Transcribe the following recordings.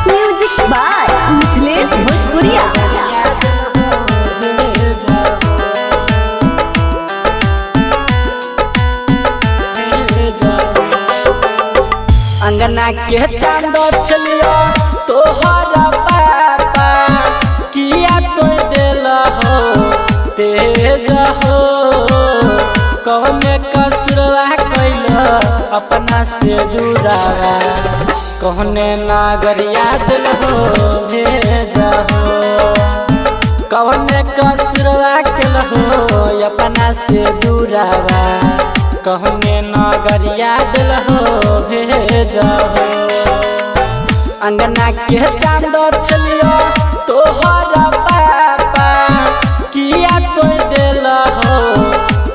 Music by Mithilesh भोजपुरिया। अंगना के चांद चलियो तोहरा पापा किया तो दिल हो तेज हो कवने कसुरवा कैल अपना से जुड़ावा कहने नागरिया दिल हो भेज हो कवने कसुरवा कैल हो अपना से जुड़ावा कहने नागरिया दिल हो भेज हो अंगना के चांद चलियो तोहरा पापा किया तो दिल हो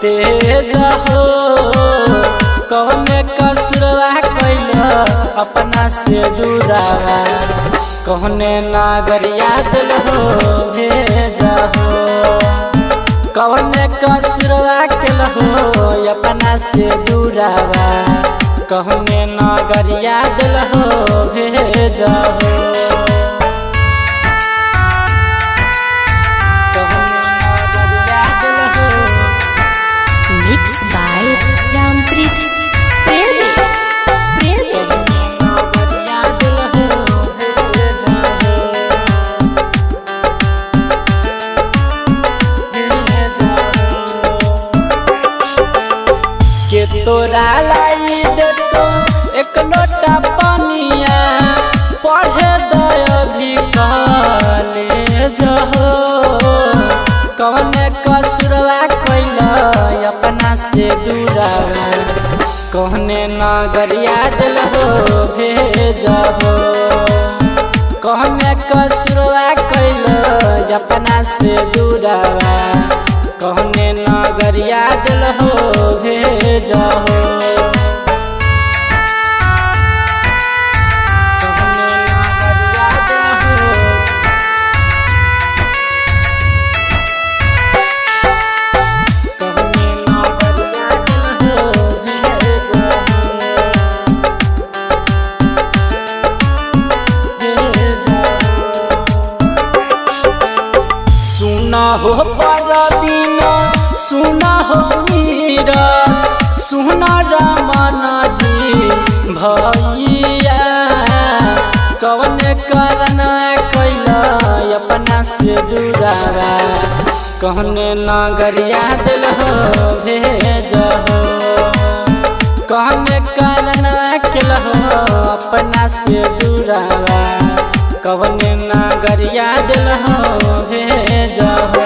तेज हो कहने कसुरवा कैल अपना से जुड़ावा कहने नागरिया दिल हो भेज हो कवने कसुरवा कैल हो अपना से जुड़ावा कहने नागरिया दिल हो भेज हो मिक्स बाय रामप्रीत प्रेमी। के तोरा लाई दे तो एक लोटा पानिया पढ़े दया भी कॉलेज हो कवने कसुरवा कैल अपना से जुड़ावा कहने नागरिया दिल हो भेज हो कहने कसुरवा कैल अपना से जुड़ावा कहने नागरिया दिल हो भेज हो सुना हो परवीन सुना हो नीरस सुना रमन जी भैया कवने कारण कैल अपना से जुड़ावा कहने नागरिया दिल हो भेज हो कहने कारण कैल हो अपना से जुड़ावा कवने नागरिया दिल हो भेज हो।